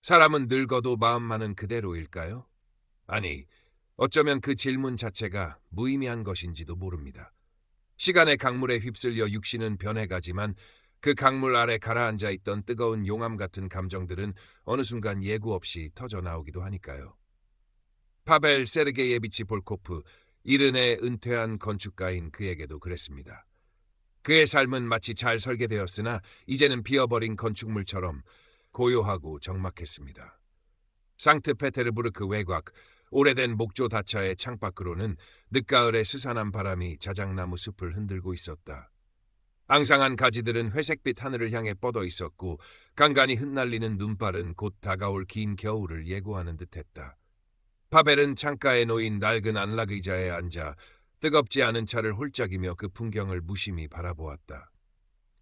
사람은 늙어도 마음만은 그대로일까요? 아니, 어쩌면 그 질문 자체가 무의미한 것인지도 모릅니다. 시간의 강물에 휩쓸려 육신은 변해가지만 그 강물 아래 가라앉아 있던 뜨거운 용암 같은 감정들은 어느 순간 예고 없이 터져 나오기도 하니까요. 파벨 세르게예비치 볼코프, 이른해 은퇴한 건축가인 그에게도 그랬습니다. 그의 삶은 마치 잘 설계되었으나 이제는 비어버린 건축물처럼 고요하고 적막했습니다. 상트페테르부르크 외곽, 오래된 목조 다차의 창밖으로는 늦가을의 스산한 바람이 자작나무 숲을 흔들고 있었다. 앙상한 가지들은 회색빛 하늘을 향해 뻗어 있었고 간간히 흩날리는 눈발은 곧 다가올 긴 겨울을 예고하는 듯했다. 파벨은 창가에 놓인 낡은 안락 의자에 앉아 뜨겁지 않은 차를 홀짝이며 그 풍경을 무심히 바라보았다.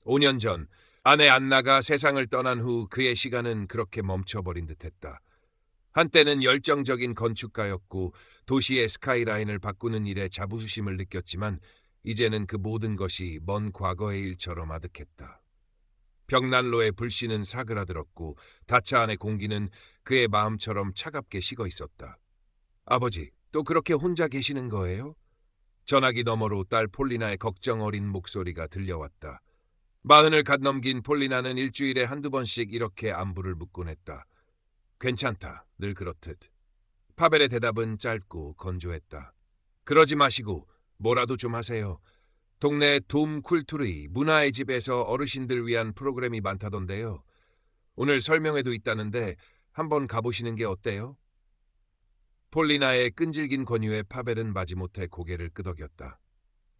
5년 전 아내 안나가 세상을 떠난 후 그의 시간은 그렇게 멈춰버린 듯했다. 한때는 열정적인 건축가였고 도시의 스카이라인을 바꾸는 일에 자부심을 느꼈지만 이제는 그 모든 것이 먼 과거의 일처럼 아득했다. 벽난로의 불씨는 사그라들었고 다차 안의 공기는 그의 마음처럼 차갑게 식어 있었다. 아버지, 또 그렇게 혼자 계시는 거예요? 전화기 너머로 딸 폴리나의 걱정 어린 목소리가 들려왔다. 마흔을 갓 넘긴 폴리나는 일주일에 한두 번씩 이렇게 안부를 묻곤 했다. 괜찮다, 늘 그렇듯. 파벨의 대답은 짧고 건조했다. 그러지 마시고 뭐라도 좀 하세요. 동네 돔 쿨투르이 문화의 집에서 어르신들 위한 프로그램이 많다던데요. 오늘 설명회도 있다는데 한번 가보시는 게 어때요? 폴리나의 끈질긴 권유에 파벨은 마지못해 고개를 끄덕였다.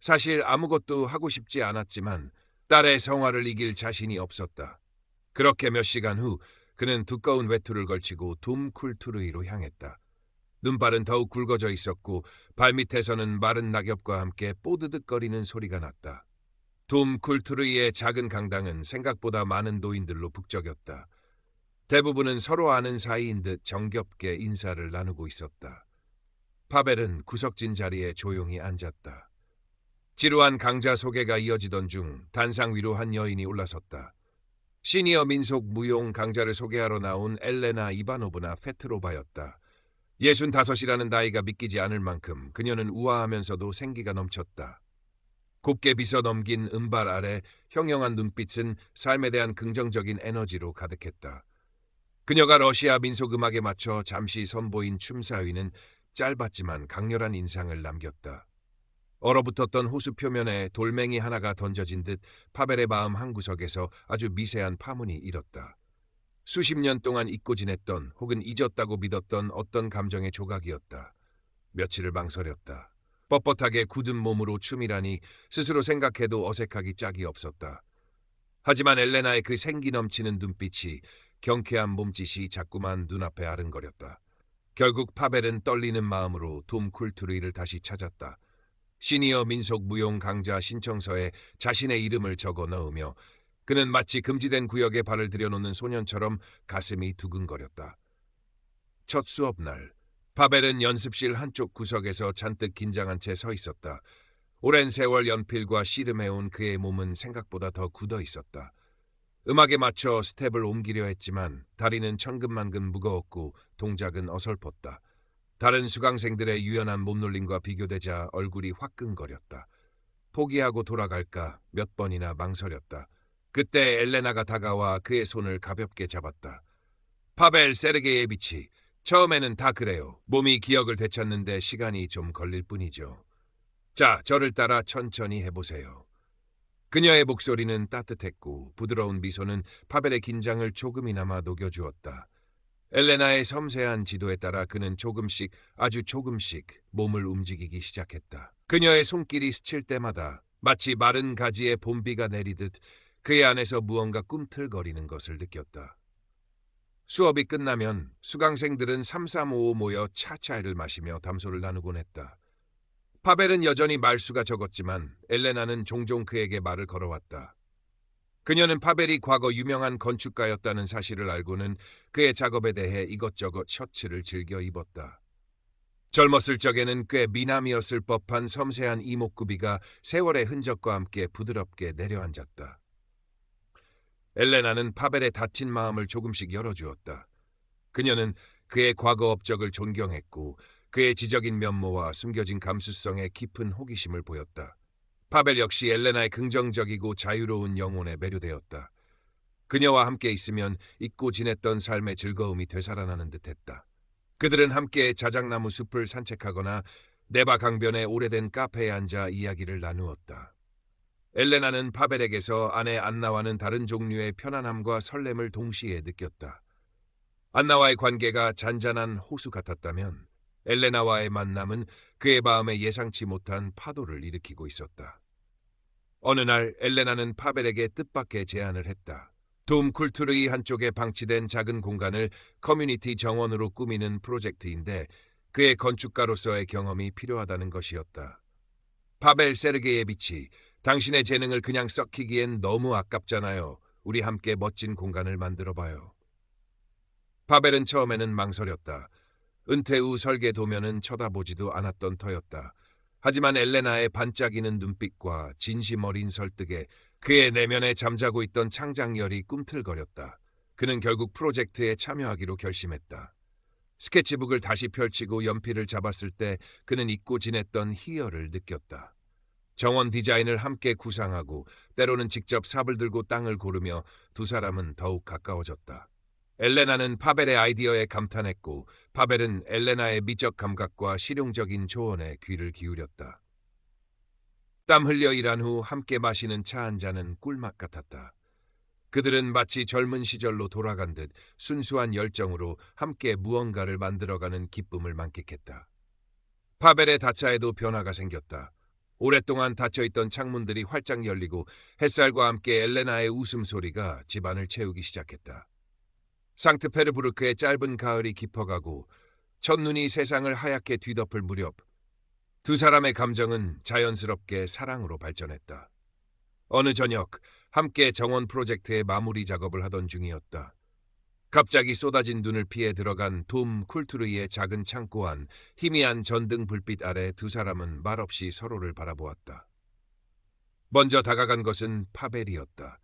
사실 아무것도 하고 싶지 않았지만 딸의 성화를 이길 자신이 없었다. 그렇게 몇 시간 후 그는 두꺼운 외투를 걸치고 돔 쿨투르이로 향했다. 눈발은 더욱 굵어져 있었고 발밑에서는 마른 낙엽과 함께 뽀드득거리는 소리가 났다. 돔 쿨투르이의 작은 강당은 생각보다 많은 노인들로 북적였다. 대부분은 서로 아는 사이인 듯 정겹게 인사를 나누고 있었다. 파벨은 구석진 자리에 조용히 앉았다. 지루한 강좌 소개가 이어지던 중 단상 위로 한 여인이 올라섰다. 시니어 민속 무용 강좌를 소개하러 나온 엘레나 이바노브나 페트로바였다. 65이라는 나이가 믿기지 않을 만큼 그녀는 우아하면서도 생기가 넘쳤다. 곱게 빗어 넘긴 은발 아래 형형한 눈빛은 삶에 대한 긍정적인 에너지로 가득했다. 그녀가 러시아 민속음악에 맞춰 잠시 선보인 춤사위는 짧았지만 강렬한 인상을 남겼다. 얼어붙었던 호수 표면에 돌멩이 하나가 던져진 듯 파벨의 마음 한구석에서 아주 미세한 파문이 일었다. 수십 년 동안 잊고 지냈던 혹은 잊었다고 믿었던 어떤 감정의 조각이었다. 며칠을 망설였다. 뻣뻣하게 굳은 몸으로 춤이라니 스스로 생각해도 어색하기 짝이 없었다. 하지만 엘레나의 그 생기 넘치는 눈빛이 경쾌한 몸짓이 자꾸만 눈앞에 아른거렸다. 결국 파벨은 떨리는 마음으로 돔 쿨투르이를 다시 찾았다. 시니어 민속 무용 강좌 신청서에 자신의 이름을 적어 넣으며 그는 마치 금지된 구역에 발을 들여놓는 소년처럼 가슴이 두근거렸다. 첫 수업날, 파벨은 연습실 한쪽 구석에서 잔뜩 긴장한 채 서 있었다. 오랜 세월 연필과 씨름해온 그의 몸은 생각보다 더 굳어 있었다. 음악에 맞춰 스텝을 옮기려 했지만 다리는 천근만근 무거웠고 동작은 어설펐다. 다른 수강생들의 유연한 몸놀림과 비교되자 얼굴이 화끈거렸다. 포기하고 돌아갈까 몇 번이나 망설였다. 그때 엘레나가 다가와 그의 손을 가볍게 잡았다. 파벨 세르게예비치, 처음에는 다 그래요. 몸이 기억을 되찾는데 시간이 좀 걸릴 뿐이죠. 자, 저를 따라 천천히 해보세요. 그녀의 목소리는 따뜻했고 부드러운 미소는 파벨의 긴장을 조금이나마 녹여주었다. 엘레나의 섬세한 지도에 따라 그는 조금씩, 아주 조금씩 몸을 움직이기 시작했다. 그녀의 손길이 스칠 때마다 마치 마른 가지에 봄비가 내리듯 그의 안에서 무언가 꿈틀거리는 것을 느꼈다. 수업이 끝나면 수강생들은 삼삼오오 모여 차차이를 마시며 담소를 나누곤 했다. 파벨은 여전히 말수가 적었지만 엘레나는 종종 그에게 말을 걸어왔다. 그녀는 파벨이 과거 유명한 건축가였다는 사실을 알고는 그의 작업에 대해 이것저것 셔츠를 즐겨 입었다. 젊었을 적에는 꽤 미남이었을 법한 섬세한 이목구비가 세월의 흔적과 함께 부드럽게 내려앉았다. 엘레나는 파벨의 다친 마음을 조금씩 열어주었다. 그녀는 그의 과거 업적을 존경했고 그의 지적인 면모와 숨겨진 감수성에 깊은 호기심을 보였다. 파벨 역시 엘레나의 긍정적이고 자유로운 영혼에 매료되었다. 그녀와 함께 있으면 잊고 지냈던 삶의 즐거움이 되살아나는 듯했다. 그들은 함께 자작나무 숲을 산책하거나 네바 강변의 오래된 카페에 앉아 이야기를 나누었다. 엘레나는 파벨에게서 아내 안나와는 다른 종류의 편안함과 설렘을 동시에 느꼈다. 안나와의 관계가 잔잔한 호수 같았다면 엘레나와의 만남은 그의 마음에 예상치 못한 파도를 일으키고 있었다. 어느 날 엘레나는 파벨에게 뜻밖의 제안을 했다. 돔 쿨투르이 한쪽에 방치된 작은 공간을 커뮤니티 정원으로 꾸미는 프로젝트인데 그의 건축가로서의 경험이 필요하다는 것이었다. 파벨 세르게예비치, 당신의 재능을 그냥 썩히기엔 너무 아깝잖아요. 우리 함께 멋진 공간을 만들어봐요. 파벨은 처음에는 망설였다. 은퇴 후 설계 도면은 쳐다보지도 않았던 터였다. 하지만 엘레나의 반짝이는 눈빛과 진심 어린 설득에 그의 내면에 잠자고 있던 창작열이 꿈틀거렸다. 그는 결국 프로젝트에 참여하기로 결심했다. 스케치북을 다시 펼치고 연필을 잡았을 때 그는 잊고 지냈던 희열을 느꼈다. 정원 디자인을 함께 구상하고 때로는 직접 삽을 들고 땅을 고르며 두 사람은 더욱 가까워졌다. 엘레나는 파벨의 아이디어에 감탄했고 파벨은 엘레나의 미적 감각과 실용적인 조언에 귀를 기울였다. 땀 흘려 일한 후 함께 마시는 차 한 잔은 꿀맛 같았다. 그들은 마치 젊은 시절로 돌아간 듯 순수한 열정으로 함께 무언가를 만들어가는 기쁨을 만끽했다. 파벨의 다차에도 변화가 생겼다. 오랫동안 닫혀있던 창문들이 활짝 열리고 햇살과 함께 엘레나의 웃음소리가 집안을 채우기 시작했다. 상트페르부르크의 짧은 가을이 깊어가고 첫눈이 세상을 하얗게 뒤덮을 무렵 두 사람의 감정은 자연스럽게 사랑으로 발전했다. 어느 저녁 함께 정원 프로젝트의 마무리 작업을 하던 중이었다. 갑자기 쏟아진 눈을 피해 들어간 돔 쿨투르이의 작은 창고 안 희미한 전등 불빛 아래 두 사람은 말없이 서로를 바라보았다. 먼저 다가간 것은 파벨이었다.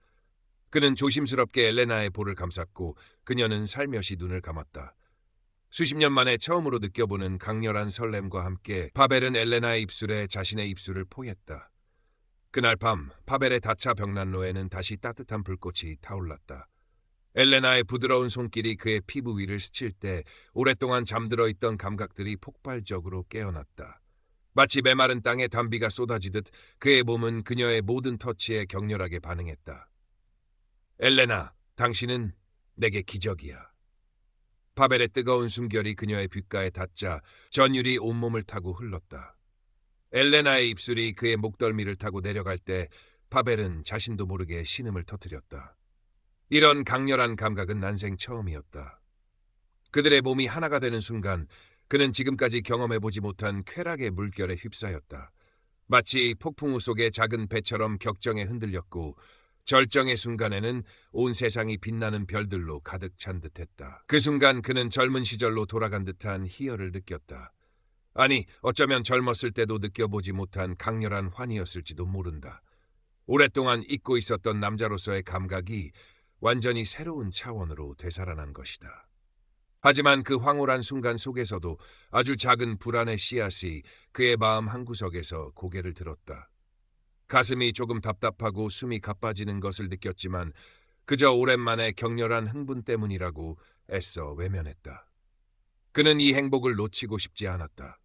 그는 조심스럽게 엘레나의 볼을 감쌌고 그녀는 살며시 눈을 감았다. 수십 년 만에 처음으로 느껴보는 강렬한 설렘과 함께 파벨은 엘레나의 입술에 자신의 입술을 포했다. 그날 밤 파벨의 다차 벽난로에는 다시 따뜻한 불꽃이 타올랐다. 엘레나의 부드러운 손길이 그의 피부 위를 스칠 때 오랫동안 잠들어 있던 감각들이 폭발적으로 깨어났다. 마치 메마른 땅에 단비가 쏟아지듯 그의 몸은 그녀의 모든 터치에 격렬하게 반응했다. 엘레나, 당신은 내게 기적이야. 파벨의 뜨거운 숨결이 그녀의 귓가에 닿자 전율이 온몸을 타고 흘렀다. 엘레나의 입술이 그의 목덜미를 타고 내려갈 때 파벨은 자신도 모르게 신음을 터뜨렸다. 이런 강렬한 감각은 난생 처음이었다. 그들의 몸이 하나가 되는 순간 그는 지금까지 경험해보지 못한 쾌락의 물결에 휩싸였다. 마치 폭풍우 속의 작은 배처럼 격정에 흔들렸고 절정의 순간에는 온 세상이 빛나는 별들로 가득 찬 듯했다. 그 순간 그는 젊은 시절로 돌아간 듯한 희열을 느꼈다. 아니, 어쩌면 젊었을 때도 느껴보지 못한 강렬한 환희였을지도 모른다. 오랫동안 잊고 있었던 남자로서의 감각이 완전히 새로운 차원으로 되살아난 것이다. 하지만 그 황홀한 순간 속에서도 아주 작은 불안의 씨앗이 그의 마음 한구석에서 고개를 들었다. 가슴이 조금 답답하고 숨이 가빠지는 것을 느꼈지만 그저 오랜만에 격렬한 흥분 때문이라고 애써 외면했다. 그는 이 행복을 놓치고 싶지 않았다.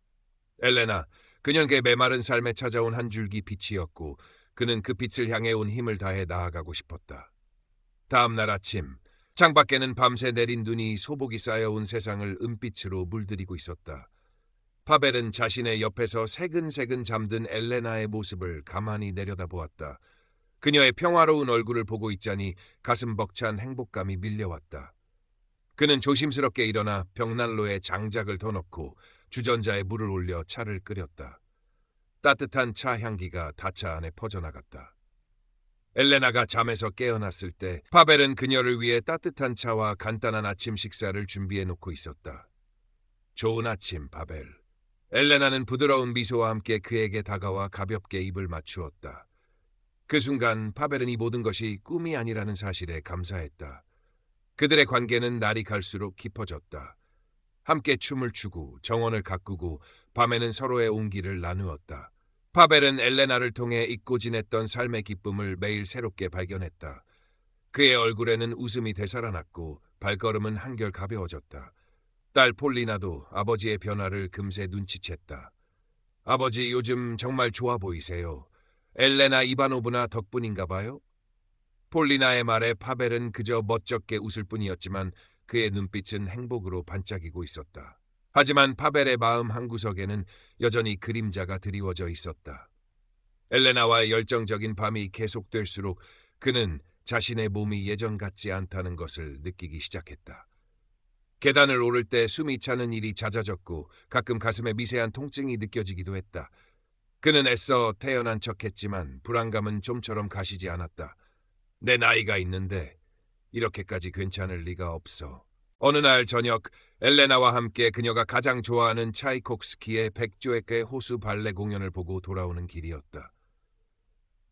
엘레나, 그녀의 메마른 삶에 찾아온 한 줄기 빛이었고 그는 그 빛을 향해 온 힘을 다해 나아가고 싶었다. 다음 날 아침, 창밖에는 밤새 내린 눈이 소복이 쌓여온 세상을 은빛으로 물들이고 있었다. 파벨은 자신의 옆에서 새근새근 잠든 엘레나의 모습을 가만히 내려다보았다. 그녀의 평화로운 얼굴을 보고 있자니 가슴 벅찬 행복감이 밀려왔다. 그는 조심스럽게 일어나 벽난로에 장작을 더 넣고 주전자에 물을 올려 차를 끓였다. 따뜻한 차 향기가 다차 안에 퍼져나갔다. 엘레나가 잠에서 깨어났을 때 파벨은 그녀를 위해 따뜻한 차와 간단한 아침 식사를 준비해 놓고 있었다. 좋은 아침, 파벨. 엘레나는 부드러운 미소와 함께 그에게 다가와 가볍게 입을 맞추었다. 그 순간 파벨은 이 모든 것이 꿈이 아니라는 사실에 감사했다. 그들의 관계는 날이 갈수록 깊어졌다. 함께 춤을 추고 정원을 가꾸고 밤에는 서로의 온기를 나누었다. 파벨은 엘레나를 통해 잊고 지냈던 삶의 기쁨을 매일 새롭게 발견했다. 그의 얼굴에는 웃음이 되살아났고 발걸음은 한결 가벼워졌다. 딸 폴리나도 아버지의 변화를 금세 눈치챘다. 아버지, 요즘 정말 좋아 보이세요. 엘레나 이바노브나 덕분인가 봐요? 폴리나의 말에 파벨은 그저 멋쩍게 웃을 뿐이었지만 그의 눈빛은 행복으로 반짝이고 있었다. 하지만 파벨의 마음 한구석에는 여전히 그림자가 드리워져 있었다. 엘레나와의 열정적인 밤이 계속될수록 그는 자신의 몸이 예전 같지 않다는 것을 느끼기 시작했다. 계단을 오를 때 숨이 차는 일이 잦아졌고 가끔 가슴에 미세한 통증이 느껴지기도 했다. 그는 애써 태연한 척했지만 불안감은 좀처럼 가시지 않았다. 내 나이가 있는데 이렇게까지 괜찮을 리가 없어. 어느 날 저녁 엘레나와 함께 그녀가 가장 좋아하는 차이콥스키의 백조에게 호수 발레 공연을 보고 돌아오는 길이었다.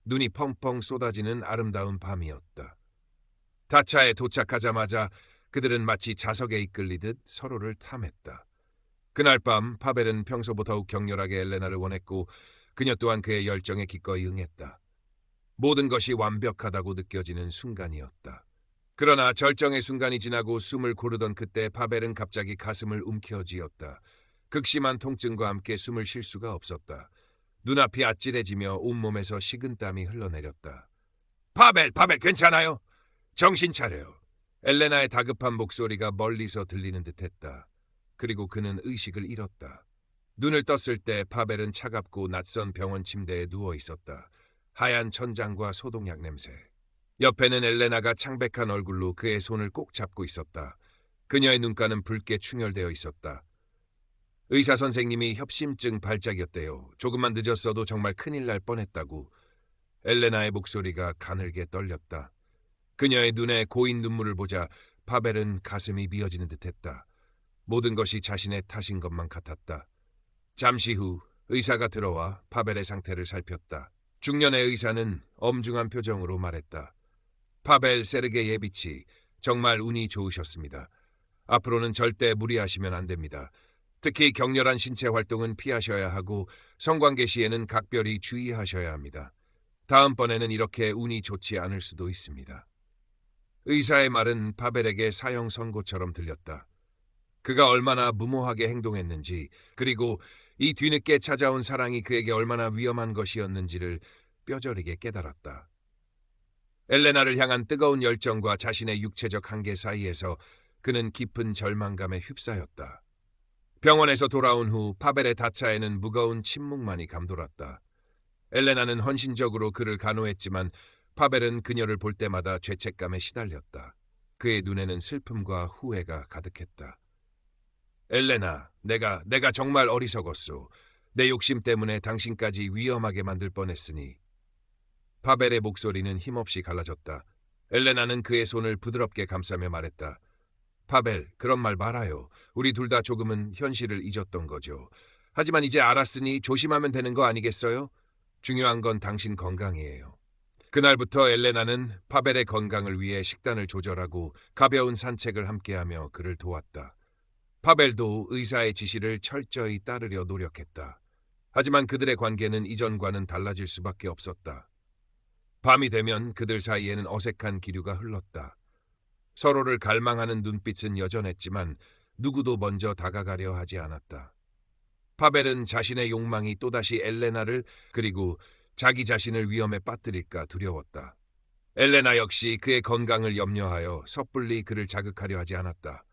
눈이 펑펑 쏟아지는 아름다운 밤이었다. 다차에 도착하자마자 그들은 마치 자석에 이끌리듯 서로를 탐했다. 그날 밤 파벨은 평소보다 더욱 격렬하게 엘레나를 원했고 그녀 또한 그의 열정에 기꺼이 응했다. 모든 것이 완벽하다고 느껴지는 순간이었다. 그러나 절정의 순간이 지나고 숨을 고르던 그때 파벨은 갑자기 가슴을 움켜쥐었다. 극심한 통증과 함께 숨을 쉴 수가 없었다. 눈앞이 아찔해지며 온몸에서 식은땀이 흘러내렸다. 파벨, 괜찮아요? 정신 차려요. 엘레나의 다급한 목소리가 멀리서 들리는 듯했다. 그리고 그는 의식을 잃었다. 눈을 떴을 때 파벨은 차갑고 낯선 병원 침대에 누워 있었다. 하얀 천장과 소독약 냄새. 옆에는 엘레나가 창백한 얼굴로 그의 손을 꼭 잡고 있었다. 그녀의 눈가는 붉게 충혈되어 있었다. 의사 선생님이 협심증 발작이었대요. 조금만 늦었어도 정말 큰일 날 뻔했다고. 엘레나의 목소리가 가늘게 떨렸다. 그녀의 눈에 고인 눈물을 보자 파벨은 가슴이 미어지는 듯했다. 모든 것이 자신의 탓인 것만 같았다. 잠시 후 의사가 들어와 파벨의 상태를 살폈다. 중년의 의사는 엄중한 표정으로 말했다. 파벨 세르게예비치, 정말 운이 좋으셨습니다. 앞으로는 절대 무리하시면 안 됩니다. 특히 격렬한 신체 활동은 피하셔야 하고 성관계 시에는 각별히 주의하셔야 합니다. 다음번에는 이렇게 운이 좋지 않을 수도 있습니다. 의사의 말은 파벨에게 사형 선고처럼 들렸다. 그가 얼마나 무모하게 행동했는지, 그리고 이 뒤늦게 찾아온 사랑이 그에게 얼마나 위험한 것이었는지를 뼈저리게 깨달았다. 엘레나를 향한 뜨거운 열정과 자신의 육체적 한계 사이에서 그는 깊은 절망감에 휩싸였다. 병원에서 돌아온 후 파벨의 다차에는 무거운 침묵만이 감돌았다. 엘레나는 헌신적으로 그를 간호했지만 파벨은 그녀를 볼 때마다 죄책감에 시달렸다. 그의 눈에는 슬픔과 후회가 가득했다. 엘레나, 내가 정말 어리석었소. 내 욕심 때문에 당신까지 위험하게 만들 뻔했으니. 파벨의 목소리는 힘없이 갈라졌다. 엘레나는 그의 손을 부드럽게 감싸며 말했다. 파벨, 그런 말 말아요. 우리 둘 다 조금은 현실을 잊었던 거죠. 하지만 이제 알았으니 조심하면 되는 거 아니겠어요? 중요한 건 당신 건강이에요. 그날부터 엘레나는 파벨의 건강을 위해 식단을 조절하고 가벼운 산책을 함께하며 그를 도왔다. 파벨도 의사의 지시를 철저히 따르려 노력했다. 하지만 그들의 관계는 이전과는 달라질 수밖에 없었다. 밤이 되면 그들 사이에는 어색한 기류가 흘렀다. 서로를 갈망하는 눈빛은 여전했지만 누구도 먼저 다가가려 하지 않았다. 파벨은 자신의 욕망이 또다시 엘레나를 그리고 자기 자신을 위험에 빠뜨릴까 두려웠다. 엘레나 역시 그의 건강을 염려하여 섣불리 그를 자극하려 하지 않았다.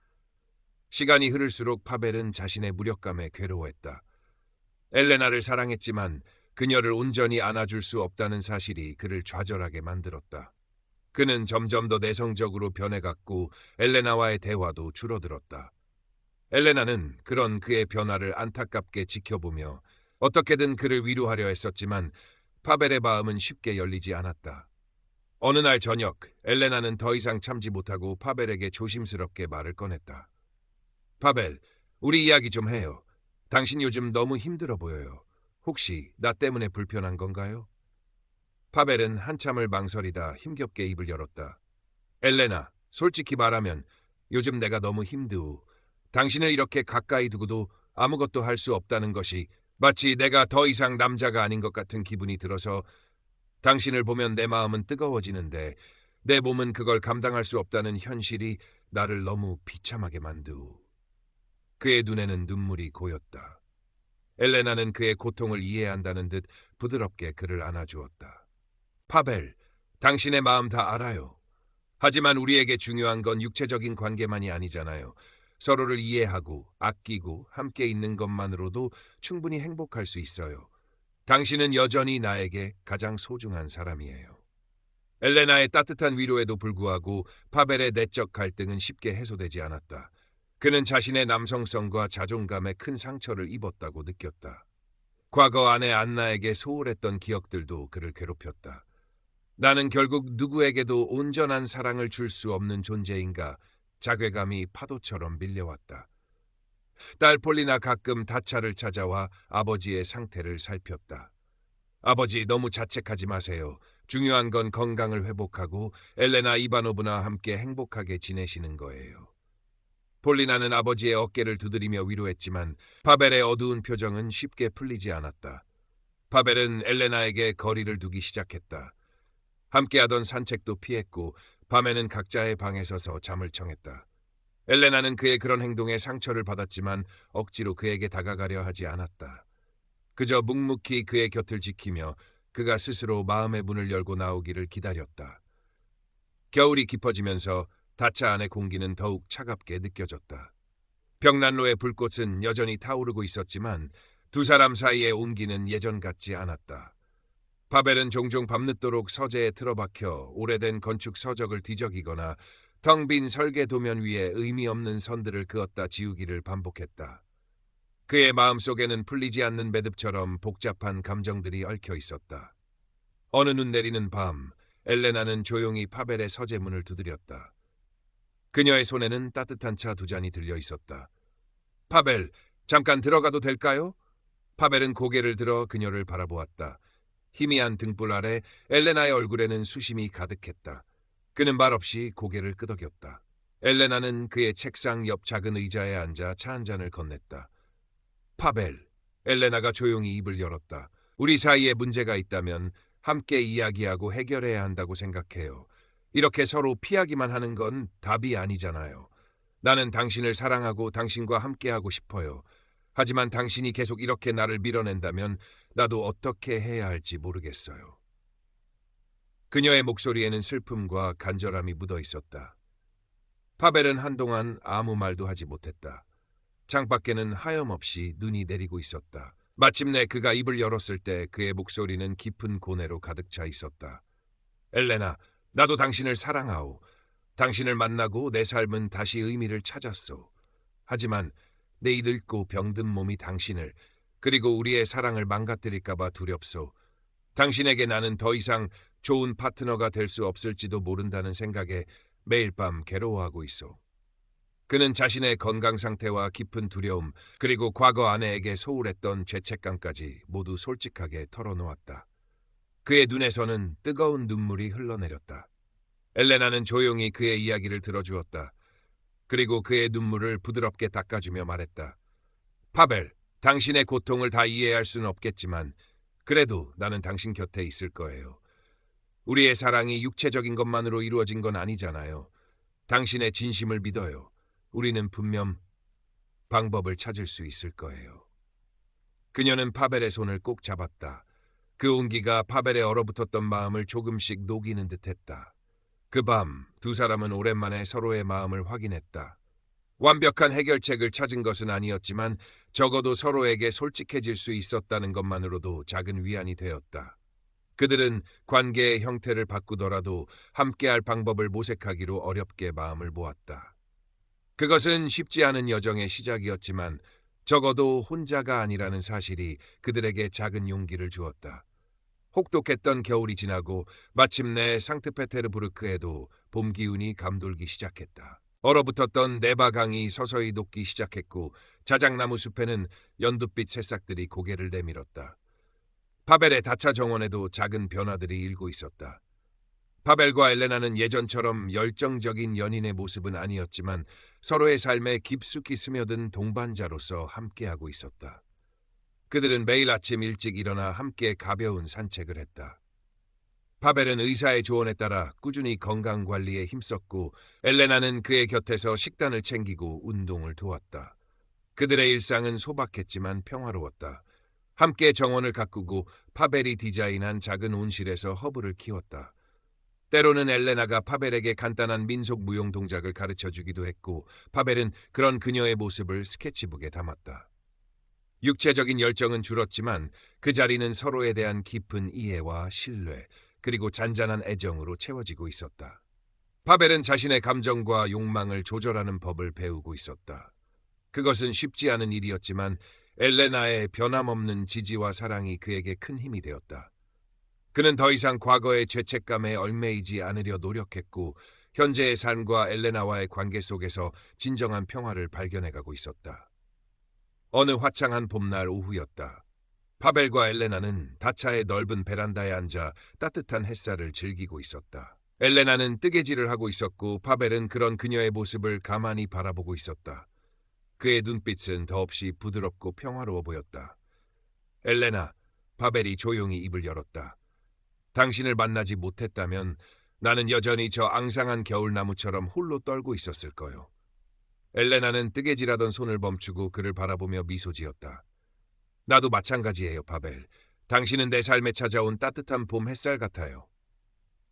시간이 흐를수록 파벨은 자신의 무력감에 괴로워했다. 엘레나를 사랑했지만 그녀를 온전히 안아줄 수 없다는 사실이 그를 좌절하게 만들었다. 그는 점점 더 내성적으로 변해갔고 엘레나와의 대화도 줄어들었다. 엘레나는 그런 그의 변화를 안타깝게 지켜보며 어떻게든 그를 위로하려 했었지만 파벨의 마음은 쉽게 열리지 않았다. 어느 날 저녁, 엘레나는 더 이상 참지 못하고 파벨에게 조심스럽게 말을 꺼냈다. 파벨, 우리 이야기 좀 해요. 당신 요즘 너무 힘들어 보여요. 혹시 나 때문에 불편한 건가요? 파벨은 한참을 망설이다 힘겹게 입을 열었다. 엘레나, 솔직히 말하면 요즘 내가 너무 힘드오. 당신을 이렇게 가까이 두고도 아무것도 할 수 없다는 것이 마치 내가 더 이상 남자가 아닌 것 같은 기분이 들어서 당신을 보면 내 마음은 뜨거워지는데 내 몸은 그걸 감당할 수 없다는 현실이 나를 너무 비참하게 만드오. 그의 눈에는 눈물이 고였다. 엘레나는 그의 고통을 이해한다는 듯 부드럽게 그를 안아주었다. 파벨, 당신의 마음 다 알아요. 하지만 우리에게 중요한 건 육체적인 관계만이 아니잖아요. 서로를 이해하고 아끼고 함께 있는 것만으로도 충분히 행복할 수 있어요. 당신은 여전히 나에게 가장 소중한 사람이에요. 엘레나의 따뜻한 위로에도 불구하고 파벨의 내적 갈등은 쉽게 해소되지 않았다. 그는 자신의 남성성과 자존감에 큰 상처를 입었다고 느꼈다. 과거 아내 안나에게 소홀했던 기억들도 그를 괴롭혔다. 나는 결국 누구에게도 온전한 사랑을 줄 수 없는 존재인가 자괴감이 파도처럼 밀려왔다. 딸 폴리나 가끔 다차를 찾아와 아버지의 상태를 살폈다. 아버지 너무 자책하지 마세요. 중요한 건 건강을 회복하고 엘레나 이바노브나 함께 행복하게 지내시는 거예요. 폴리나는 아버지의 어깨를 두드리며 위로했지만 파벨의 어두운 표정은 쉽게 풀리지 않았다. 파벨은 엘레나에게 거리를 두기 시작했다. 함께하던 산책도 피했고 밤에는 각자의 방에 서서 잠을 청했다. 엘레나는 그의 그런 행동에 상처를 받았지만 억지로 그에게 다가가려 하지 않았다. 그저 묵묵히 그의 곁을 지키며 그가 스스로 마음의 문을 열고 나오기를 기다렸다. 겨울이 깊어지면서 다차 안의 공기는 더욱 차갑게 느껴졌다. 벽난로의 불꽃은 여전히 타오르고 있었지만 두 사람 사이의 온기는 예전 같지 않았다. 파벨은 종종 밤늦도록 서재에 틀어박혀 오래된 건축 서적을 뒤적이거나 텅 빈 설계 도면 위에 의미 없는 선들을 그었다 지우기를 반복했다. 그의 마음속에는 풀리지 않는 매듭처럼 복잡한 감정들이 얽혀 있었다. 어느 눈 내리는 밤, 엘레나는 조용히 파벨의 서재문을 두드렸다. 그녀의 손에는 따뜻한 차 두 잔이 들려 있었다. 파벨, 잠깐 들어가도 될까요? 파벨은 고개를 들어 그녀를 바라보았다. 희미한 등불 아래 엘레나의 얼굴에는 수심이 가득했다. 그는 말없이 고개를 끄덕였다. 엘레나는 그의 책상 옆 작은 의자에 앉아 차 한 잔을 건넸다. 파벨, 엘레나가 조용히 입을 열었다. 우리 사이에 문제가 있다면 함께 이야기하고 해결해야 한다고 생각해요. 이렇게 서로 피하기만 하는 건 답이 아니잖아요. 나는 당신을 사랑하고 당신과 함께하고 싶어요. 하지만 당신이 계속 이렇게 나를 밀어낸다면 나도 어떻게 해야 할지 모르겠어요. 그녀의 목소리에는 슬픔과 간절함이 묻어 있었다. 파벨은 한동안 아무 말도 하지 못했다. 창밖에는 하염없이 눈이 내리고 있었다. 마침내 그가 입을 열었을 때 그의 목소리는 깊은 고뇌로 가득 차 있었다. 엘레나, 나도 당신을 사랑하오. 당신을 만나고 내 삶은 다시 의미를 찾았소. 하지만 내 이 늙고 병든 몸이 당신을 그리고 우리의 사랑을 망가뜨릴까 봐 두렵소. 당신에게 나는 더 이상 좋은 파트너가 될 수 없을지도 모른다는 생각에 매일 밤 괴로워하고 있소. 그는 자신의 건강 상태와 깊은 두려움 그리고 과거 아내에게 소홀했던 죄책감까지 모두 솔직하게 털어놓았다. 그의 눈에서는 뜨거운 눈물이 흘러내렸다. 엘레나는 조용히 그의 이야기를 들어주었다. 그리고 그의 눈물을 부드럽게 닦아주며 말했다. 파벨, 당신의 고통을 다 이해할 수는 없겠지만 그래도 나는 당신 곁에 있을 거예요. 우리의 사랑이 육체적인 것만으로 이루어진 건 아니잖아요. 당신의 진심을 믿어요. 우리는 분명 방법을 찾을 수 있을 거예요. 그녀는 파벨의 손을 꼭 잡았다. 그 온기가 파벨의 얼어붙었던 마음을 조금씩 녹이는 듯했다. 그 밤 두 사람은 오랜만에 서로의 마음을 확인했다. 완벽한 해결책을 찾은 것은 아니었지만 적어도 서로에게 솔직해질 수 있었다는 것만으로도 작은 위안이 되었다. 그들은 관계의 형태를 바꾸더라도 함께할 방법을 모색하기로 어렵게 마음을 모았다. 그것은 쉽지 않은 여정의 시작이었지만 적어도 혼자가 아니라는 사실이 그들에게 작은 용기를 주었다. 혹독했던 겨울이 지나고 마침내 상트페테르부르크에도 봄 기운이 감돌기 시작했다. 얼어붙었던 네바강이 서서히 녹기 시작했고 자작나무 숲에는 연두빛 새싹들이 고개를 내밀었다. 파벨의 다차 정원에도 작은 변화들이 일고 있었다. 파벨과 엘레나는 예전처럼 열정적인 연인의 모습은 아니었지만 서로의 삶에 깊숙이 스며든 동반자로서 함께하고 있었다. 그들은 매일 아침 일찍 일어나 함께 가벼운 산책을 했다. 파벨은 의사의 조언에 따라 꾸준히 건강 관리에 힘썼고 엘레나는 그의 곁에서 식단을 챙기고 운동을 도왔다. 그들의 일상은 소박했지만 평화로웠다. 함께 정원을 가꾸고 파벨이 디자인한 작은 온실에서 허브를 키웠다. 때로는 엘레나가 파벨에게 간단한 민속 무용 동작을 가르쳐 주기도 했고 파벨은 그런 그녀의 모습을 스케치북에 담았다. 육체적인 열정은 줄었지만 그 자리는 서로에 대한 깊은 이해와 신뢰, 그리고 잔잔한 애정으로 채워지고 있었다. 파벨은 자신의 감정과 욕망을 조절하는 법을 배우고 있었다. 그것은 쉽지 않은 일이었지만 엘레나의 변함없는 지지와 사랑이 그에게 큰 힘이 되었다. 그는 더 이상 과거의 죄책감에 얽매이지 않으려 노력했고 현재의 삶과 엘레나와의 관계 속에서 진정한 평화를 발견해가고 있었다. 어느 화창한 봄날 오후였다. 파벨과 엘레나는 다차의 넓은 베란다에 앉아 따뜻한 햇살을 즐기고 있었다. 엘레나는 뜨개질을 하고 있었고 파벨은 그런 그녀의 모습을 가만히 바라보고 있었다. 그의 눈빛은 더없이 부드럽고 평화로워 보였다. 엘레나, 파벨이 조용히 입을 열었다. 당신을 만나지 못했다면 나는 여전히 저 앙상한 겨울나무처럼 홀로 떨고 있었을 거요. 엘레나는 뜨개질하던 손을 멈추고 그를 바라보며 미소 지었다. 나도 마찬가지예요, 파벨. 당신은 내 삶에 찾아온 따뜻한 봄 햇살 같아요.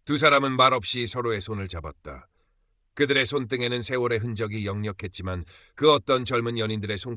두 사람은 말없이 서로의 손을 잡았다. 그들의 손등에는 세월의 흔적이 역력했지만 그 어떤 젊은 연인들의 손